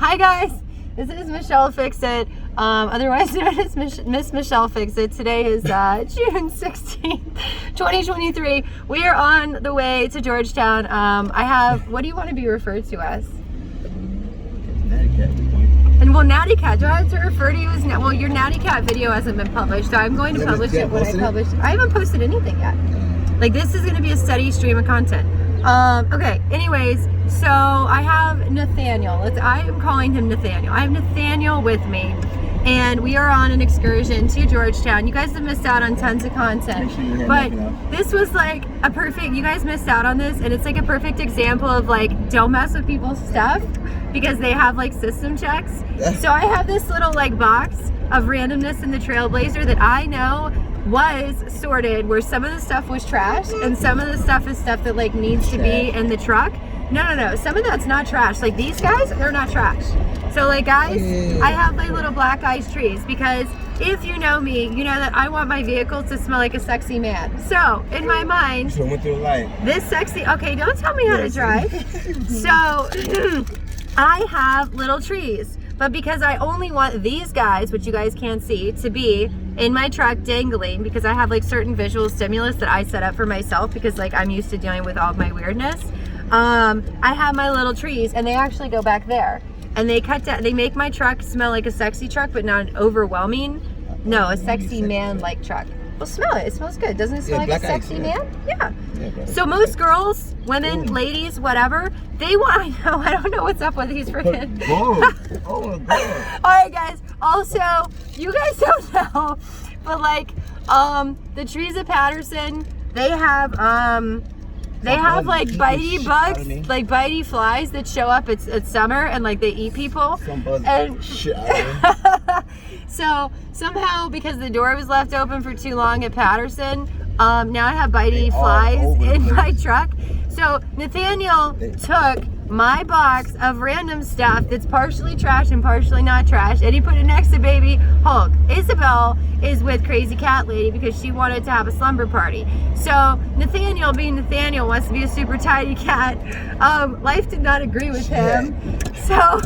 Hi guys, this is Michelle Fix-It, otherwise known as Miss Michelle Fix-It. Today is June 16th, 2023. We are on the way to Georgetown. I have, what do you want to be referred to as? Natty Cat. And well, Natty Cat, do I have to refer to you as, well, your Natty Cat video hasn't been published, so I'm going to publish it when I publish it. I haven't posted anything yet. Like, this is going to be a steady stream of content. Okay, anyways, so I have Nathaniel. I am calling him Nathaniel. I have Nathaniel with me, and we are on an excursion to Georgetown. You guys have missed out on tons of content, but this was like a perfect, you guys missed out on this, and it's like a perfect example of like, don't mess with people's stuff because they have like system checks. So I have this little like box of randomness in the Trailblazer that I know was sorted, where some of the stuff was trash and some of the stuff is stuff that like needs to be in the truck. No, some of that's not trash. Like these guys, they're not trash. So like guys, I have my little black ice trees because if you know me, you know that I want my vehicle to smell like a sexy man. So in my mind, this sexy, okay, don't tell me how to drive. So I have little trees, but because I only want these guys, which you guys can't see, to be in my truck dangling, because I have like certain visual stimulus that I set up for myself because like I'm used to dealing with all of my weirdness. I have my little trees and they actually go back there and they cut down, they make my truck smell like a sexy truck, but not an overwhelming, no, a sexy man-like truck. Well, smell it. It smells good. Doesn't it smell like a sexy man? Yeah. So most girls, women, ladies, whatever, they want, I don't know what's up with these freaking. Oh my God. All right, guys. Also, you guys don't know, but like, the trees at Patterson, they have like bitey bugs, like bitey flies that show up at summer and like they eat people. And so somehow, because the door was left open for too long at Patterson, now I have bitey flies in my truck. So Nathaniel took my box of random stuff that's partially trash and partially not trash, and he put it next to baby Hulk. Isabel is with Crazy Cat Lady because she wanted to have a slumber party. So Nathaniel, being Nathaniel, wants to be a super tidy cat. Life did not agree with him. So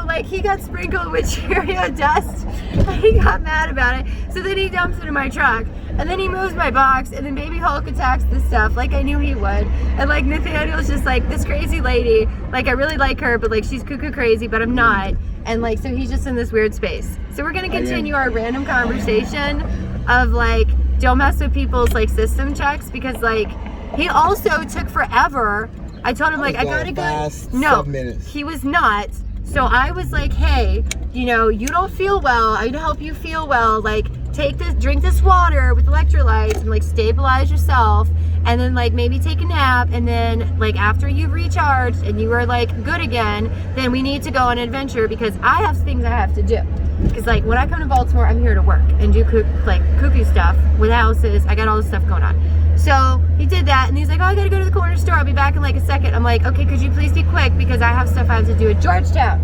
like he got sprinkled with Cheerio dust and he got mad about it. So then he dumps it in my truck and then he moves my box and then baby Hulk attacks this stuff like I knew he would. And like Nathaniel's just like, this crazy lady, like I really like her, but like she's cuckoo crazy, but I'm not. And like, so he's just in this weird space. So we're gonna continue our random conversation of like, don't mess with people's like system checks, because like he also took forever. I told him like, I gotta go. No, he was not. So I was like, hey, you know, you don't feel well. I can help you feel well. Like, take this, drink this water with electrolytes and like stabilize yourself. And then like maybe take a nap. And then like after you've recharged and you are like good again, then we need to go on an adventure because I have things I have to do. Because like when I come to Baltimore, I'm here to work and do cuckoo stuff with houses. I got all this stuff going on. So he did that and he's like, oh, I gotta go to the corner store. I'll be back in like a second. I'm like, okay, could you please be quick because I have stuff I have to do at Georgetown.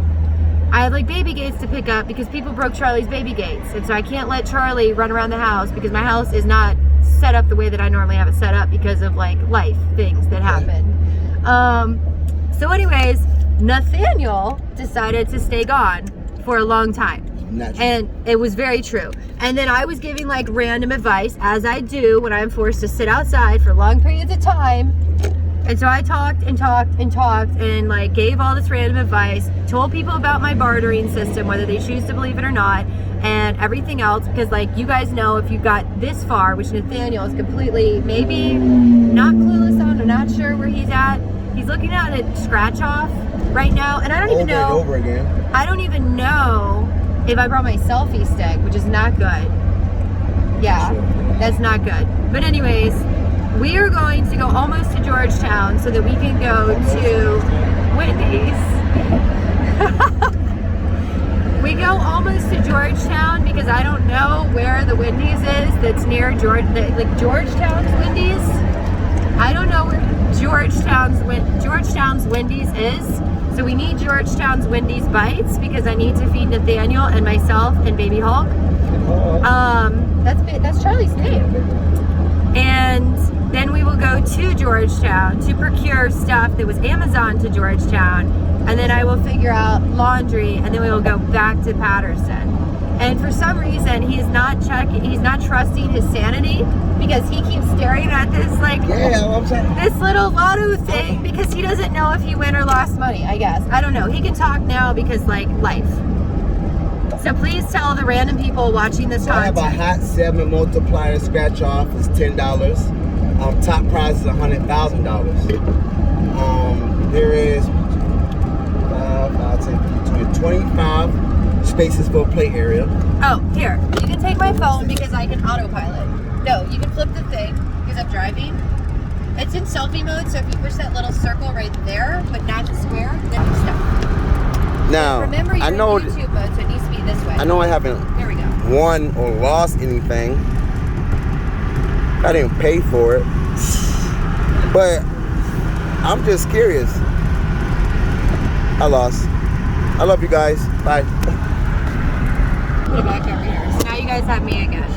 I have like baby gates to pick up because people broke Charlie's baby gates. And so I can't let Charlie run around the house because my house is not set up the way that I normally have it set up because of like life things that happen. So anyways, Nathaniel decided to stay gone for a long time. And it was very true. And then I was giving like random advice, as I do when I'm forced to sit outside for long periods of time. And so I talked and like gave all this random advice, told people about my bartering system, whether they choose to believe it or not, and everything else, because like you guys know, if you got this far, which Nathaniel is completely maybe not clueless on or not sure where he's at. He's looking at it scratch off right now, and I don't even know. I don't even know if I brought my selfie stick, which is not good. Yeah, that's not good. But anyways, we are going to go almost to Georgetown so that we can go to Wendy's. We go almost to Georgetown because I don't know where the Wendy's is that's near Georgetown's Wendy's. I don't know where Georgetown's Wendy's is. So we need Georgetown's Wendy's bites because I need to feed Nathaniel and myself and baby Hulk. That's Charlie's name. And then we will go to Georgetown to procure stuff that was Amazon to Georgetown and then I will figure out laundry, and then we will go back to Patterson. And for some reason, he's not trusting his sanity, because he keeps staring at this this little lotto thing, because he doesn't know if he win or lost money, I guess. I don't know. He can talk now because life. So please tell the random people watching this I have a hot 7 multiplier scratch off. It's $10. Top prize is $100,000. There is 25 spaces for play area. Oh, here. You can take my phone because I can autopilot. No, you can flip the thing because I'm driving. It's in selfie mode, so if you push that little circle right there, but not the square, then you stop. Now, remember, you're I know in YouTube mode, so it needs to be this way. I know I haven't Here we go. won or lost anything. I didn't pay for it. But I'm just curious. I lost. I love you guys. Bye. Put it back over here. So now you guys have me again.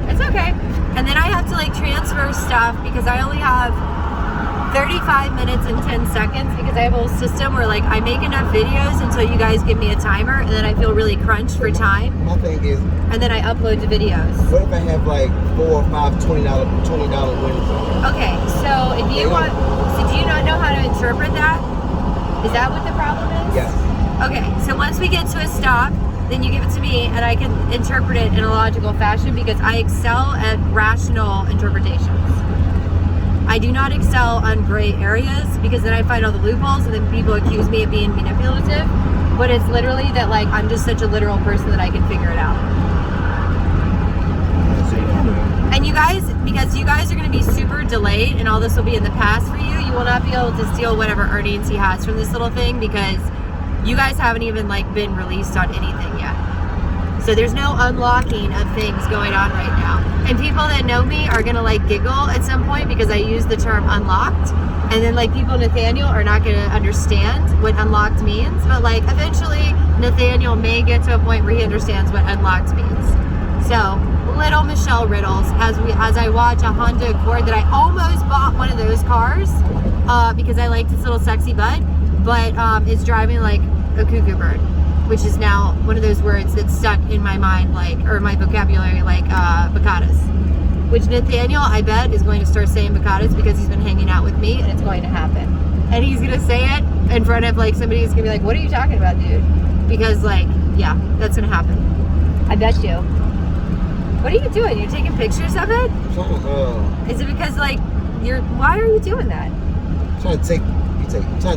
It's okay. And then I have to transfer stuff because I only have 35 minutes and 10 seconds because I have a whole system where I make enough videos until you guys give me a timer, and then I feel really crunched for time. My thing is, and then I upload the videos. What if I have 4 or 5 $20 wins? Okay, so if you want, so do you not know how to interpret that? Is that what the problem is? Yes. Okay, so once we get to a stop, then you give it to me and I can interpret it in a logical fashion because I excel at rational interpretations. I do not excel on gray areas because then I find all the loopholes and then people accuse me of being manipulative. But it's literally that I'm just such a literal person that I can figure it out. And you guys, because you guys are going to be super delayed and all this will be in the past for you, you will not be able to steal whatever earnings he has from this little thing because you guys haven't even been released on anything yet. So there's no unlocking of things going on right now. And people that know me are gonna giggle at some point because I use the term unlocked. And then people Nathaniel are not gonna understand what unlocked means. But eventually Nathaniel may get to a point where he understands what unlocked means. So little Michelle riddles as I watch a Honda Accord that I almost bought one of those cars because I liked its little sexy butt, but it's driving like a cuckoo bird, which is now one of those words that's stuck in my mind, or my vocabulary, bacatas. Which Nathaniel, I bet, is going to start saying bacatas because he's been hanging out with me, and it's going to happen. And he's going to say it in front of somebody who's going to be like, what are you talking about, dude? Because yeah, that's going to happen. I bet you. What are you doing? You're taking pictures of it? Is it because why are you doing that? I'm trying to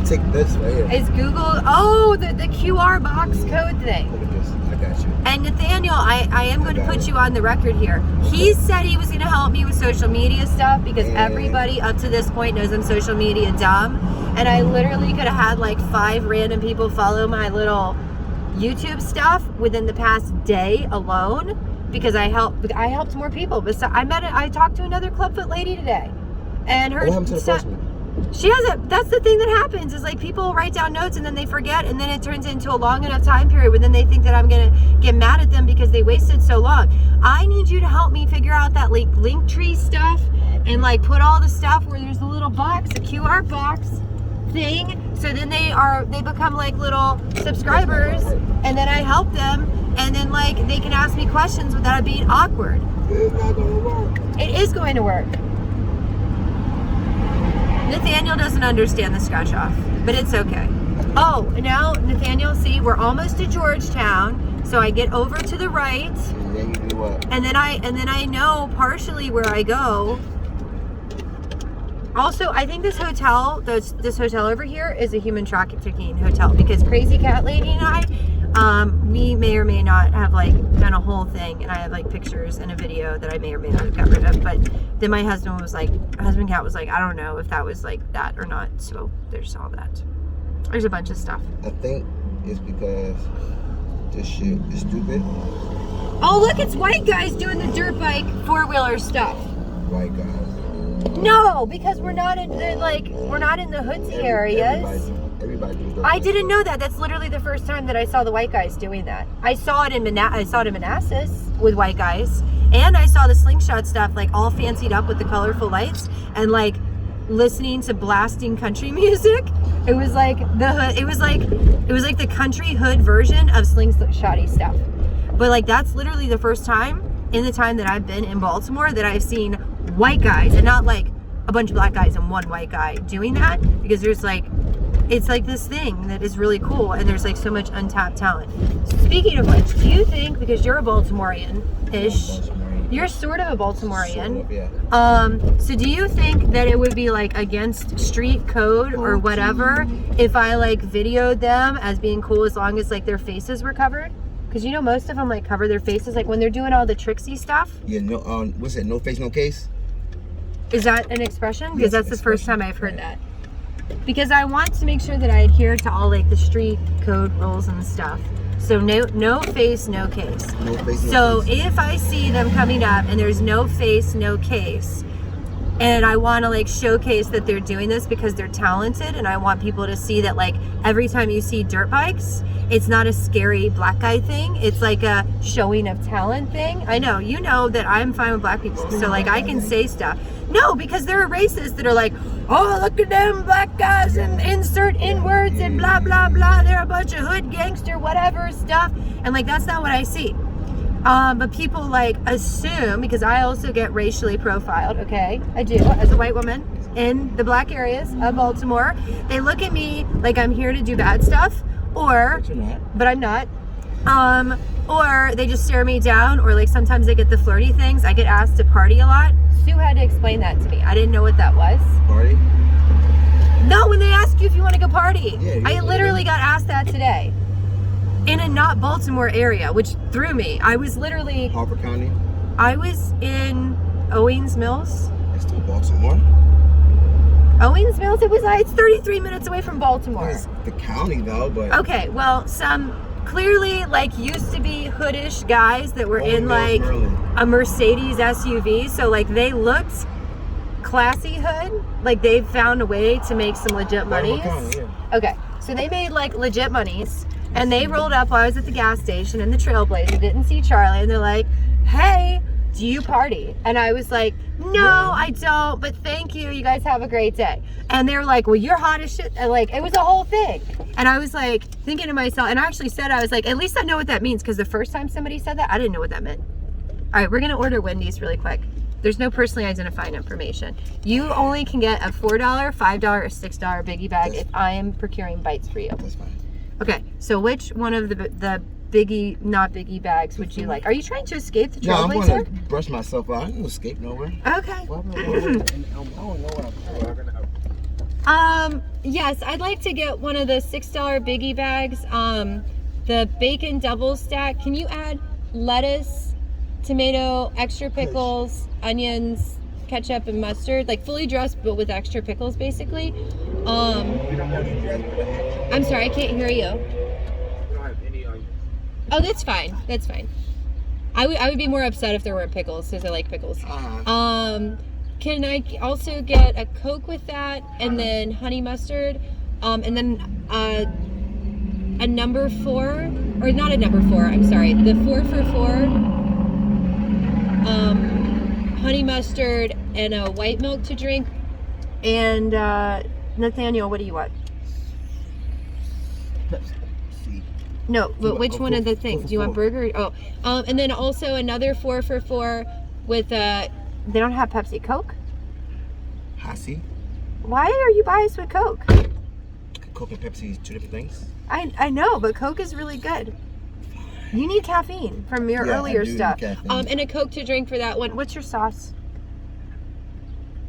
take this right here. Is Google, the QR box code thing. Look at this. I got you. And Nathaniel, I am going to put you on the record here. He said he was going to help me with social media stuff because everybody up to this point knows I'm social media dumb. And I literally could have had 5 random people follow my little YouTube stuff within the past day alone because I helped more people. I talked to another clubfoot lady today. And her what happened to the first one? That's the thing that happens is people write down notes and then they forget, and then it turns into a long enough time period where then they think that I'm gonna get mad at them because they wasted so long. I need you to help me figure out that link tree stuff and put all the stuff where there's a little box, a QR box thing, so then they become little subscribers, and then I help them, and then they can ask me questions without it being awkward. It's not gonna work. It is going to work. Nathaniel doesn't understand the scratch off, but it's okay. Oh, now Nathaniel, see, we're almost to Georgetown, so I get over to the right. And then you do what? And then I know partially where I go. Also, I think this hotel, this hotel over here is a human trafficking hotel because Crazy Cat Lady and I, we may or may not have done a whole thing, and I have pictures and a video that I may or may not have got rid of, but then my husband Cat was I don't know if that was that or not, so there's all that. There's a bunch of stuff. I think it's because this shit is stupid. Oh look, it's white guys doing the dirt bike 4-wheeler stuff. White guys. No, because we're not in the hoodsy areas. Everybody does dirt I bike. didn't know that. That's literally the first time that I saw the white guys doing that. I saw it in Manassas with white guys, and I saw the slingshot stuff all fancied up with the colorful lights and listening to blasting country music. It was like the hood. It was like the country hood version of slingshotty stuff. But like that's literally the first time in the time that I've been in Baltimore that I've seen white guys, and not like a bunch of black guys and one white guy doing that, because there's like, it's like this thing that is really cool, and there's like so much untapped talent. Speaking of which, do you think, because you're a Baltimorean-ish, you're sort of a Baltimorean, Sort of, yeah. So do you think that it would be like against street code or whatever if I like videoed them as being cool as long as like their faces were covered? Because you know most of them like cover their faces, like when they're doing all the tricksy stuff. Yeah, no, what's it? No face, no case? Is that an expression? Because Yes, that's the first time I've heard that. Because I want to make sure that I adhere to all like the street code rules and stuff. So no face, no case. No face, no So case. if I see them coming up and there's no face, no case, and I want to like showcase that they're doing this because they're talented, and I want people to see that like every time you see dirt bikes, it's not a scary black guy thing. It's like a showing of talent thing. I know, you know that I'm fine with black people, so like I can say stuff. No, because there are racists that are like, oh, look at them black guys and insert N-words and blah, blah, blah. They're a bunch of hood gangster, whatever stuff. And like, that's not what I see. But people like assume, because I also get racially profiled, okay? I do, as a white woman in the black areas of Baltimore. They look at me like I'm here to do bad stuff, or, But you're not. but I'm not. Or they just stare me down, or like sometimes they get the flirty things. I get asked to party a lot. Sue had to explain that to me. I didn't know what that was. Party? No, when they ask you if you want to go party. Yeah, I yeah, literally yeah. got asked that today. In a not Baltimore area, which threw me. I was literally, Harper County? I was in Owings Mills. It's still Baltimore. Owings Mills, it's 33 minutes away from Baltimore. It's the county though, but Okay, well, some clearly like used to be hoodish guys that were in Owings, like Maryland. a Mercedes SUV, so like they looked classy hood, like they found a way to make some legit monies. County, yeah. Okay, so they made like legit monies, and they rolled up while I was at the gas station in the Trailblazer, didn't see Charlie, and they're like, hey, do you party? And I was like, no, I don't, but thank you, you guys have a great day. And they were like, well, you're hot as shit, and like it was a whole thing. And I was like thinking to myself, and I actually said, I was like, at least I know what that means, because the first time somebody said that, I didn't know what that meant. All right, we're gonna order Wendy's really quick. There's no personally identifying information. You only can get a $4, $5, or $6 biggie bag if I am procuring bites for you. That's fine. Okay, so which one of the biggie, not biggie bags would you like? Are you trying to escape the No, I'm Trailblazer? gonna brush myself out. I don't escape nowhere. Okay. I don't know what I'm Yes, I'd like to get one of the $6 biggie bags. The bacon double stack. Can you add lettuce, tomato, extra pickles, onions, ketchup, and mustard? Like fully dressed, but with extra pickles, basically. I'm sorry, I can't hear you. We don't have any onions. Oh, that's fine. That's fine. I would be more upset if there weren't pickles, because I like pickles. Can I also get a Coke with that, and then honey mustard, and then a number 4, or not a number 4, I'm sorry, the 4 for $4, honey mustard, and a white milk to drink. And Nathaniel, what do you want? No, but which one of the things? Do you want burger? Oh, and then also another 4 for $4 with they don't have Pepsi. Coke? Hassie? Why are you biased with Coke? Coke and Pepsi is two different things. I know, but Coke is really good. You need caffeine from your Yeah, I earlier do need stuff. caffeine. And a Coke to drink for that one. What's your sauce?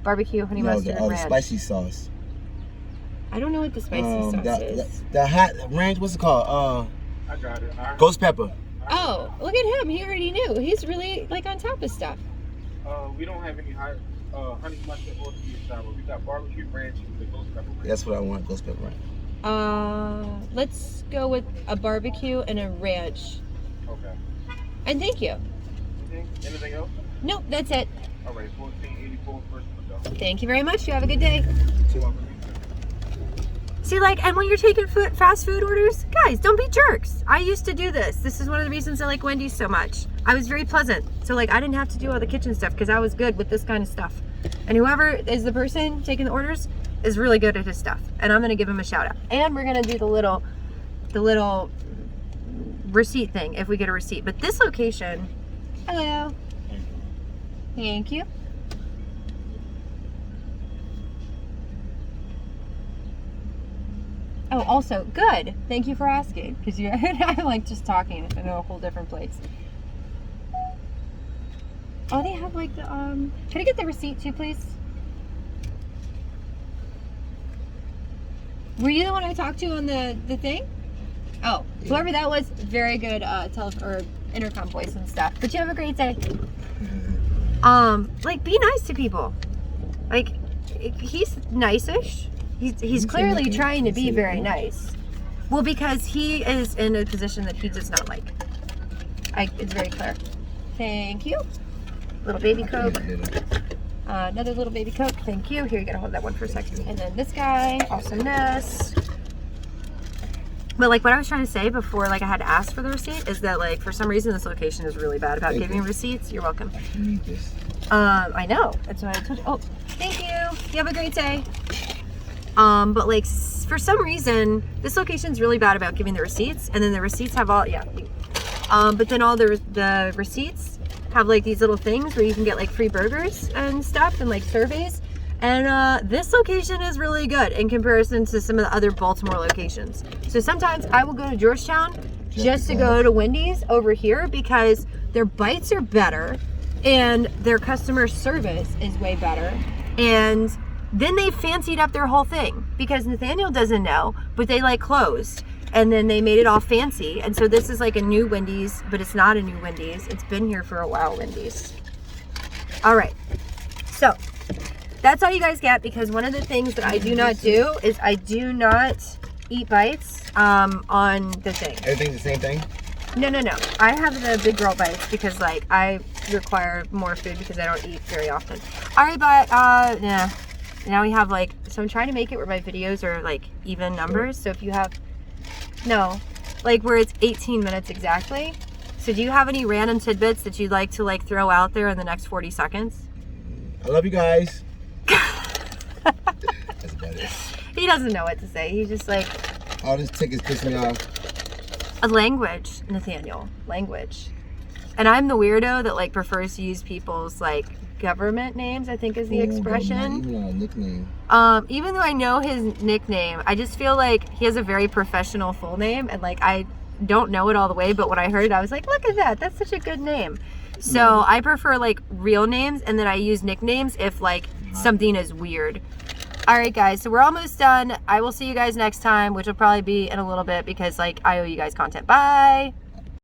Barbecue, honey mustard, and the ranch. spicy sauce. I don't know what the spicy sauce is. The hot ranch, what's it called? I got it. Ghost pepper. Oh, look at him. He already knew. He's really like on top of stuff. We don't have any honey mustard or sweet and sour. We got barbecue ranch and the ghost pepper ranch. That's what I want, ghost pepper ranch. Let's go with a barbecue and a ranch. Okay. And thank you. Anything else? Nope, that's it. All right, 1484 first window. Thank you very much. You have a good day. See, like, and when you're taking fast food orders, guys, don't be jerks. I used to do this. This is one of the reasons I like Wendy's so much. I was very pleasant. So, like, I didn't have to do all the kitchen stuff because I was good with this kind of stuff. And whoever is the person taking the orders, is really good at his stuff, and I'm gonna give him a shout out. And we're gonna do the little receipt thing if we get a receipt. But this location, hello, thank you. Oh, also, good. Thank you for asking, because I'm like just talking in a whole different place. Oh, they have like the, can I get the receipt too, please? Were you the one I talked to on the thing? Oh, yeah. Whoever that was, very good or intercom voice and stuff. But you have a great day. Like, be nice to people. Like, he's nice-ish. He's clearly trying to be very nice. Well, because he is in a position that he does not like. It's very clear. Thank you. Little baby Coke. Another little baby Coke. Thank you. Here, you gotta hold that one for a second. And then this guy, awesomeness. But like what I was trying to say before, like I had to ask for the receipt, is that like for some reason this location is really bad about giving receipts. You're welcome. I know. That's what I told you. Oh, thank you. You have a great day. But like for some reason this location's really bad about giving the receipts, and then the receipts have all but then all the receipts have like these little things where you can get like free burgers and stuff and like surveys. And this location is really good in comparison to some of the other Baltimore locations. So sometimes I will go to Georgetown just to go to Wendy's over here because their bites are better and their customer service is way better. And then they fancied up their whole thing because Nathaniel doesn't know, but they like closed and then they made it all fancy. And so this is like a new Wendy's, but it's not a new Wendy's. It's been here for a while, Wendy's. All right, so that's all you guys get, because one of the things that I do not do is I do not eat bites on the thing. Everything's the same thing? No. I have the big girl bites because like I require more food because I don't eat very often. All right, but yeah. Now we have like, so I'm trying to make it where my videos are like even numbers. So if you have, like where it's 18 minutes exactly. So do you have any random tidbits that you'd like to like throw out there in the next 40 seconds? I love you guys. That's about it. He doesn't know what to say. He's just like, all this tickets piss me off. A language, Nathaniel. Language. And I'm the weirdo that like prefers to use people's like government names, I think is the expression. Even a nickname. Even though I know his nickname, I just feel like he has a very professional full name, and like I don't know it all the way, but when I heard it, I was like, look at that. That's such a good name. So I prefer like real names, and then I use nicknames if like something is weird. All right, guys, so we're almost done. I will see you guys next time, which will probably be in a little bit because like I owe you guys content. Bye.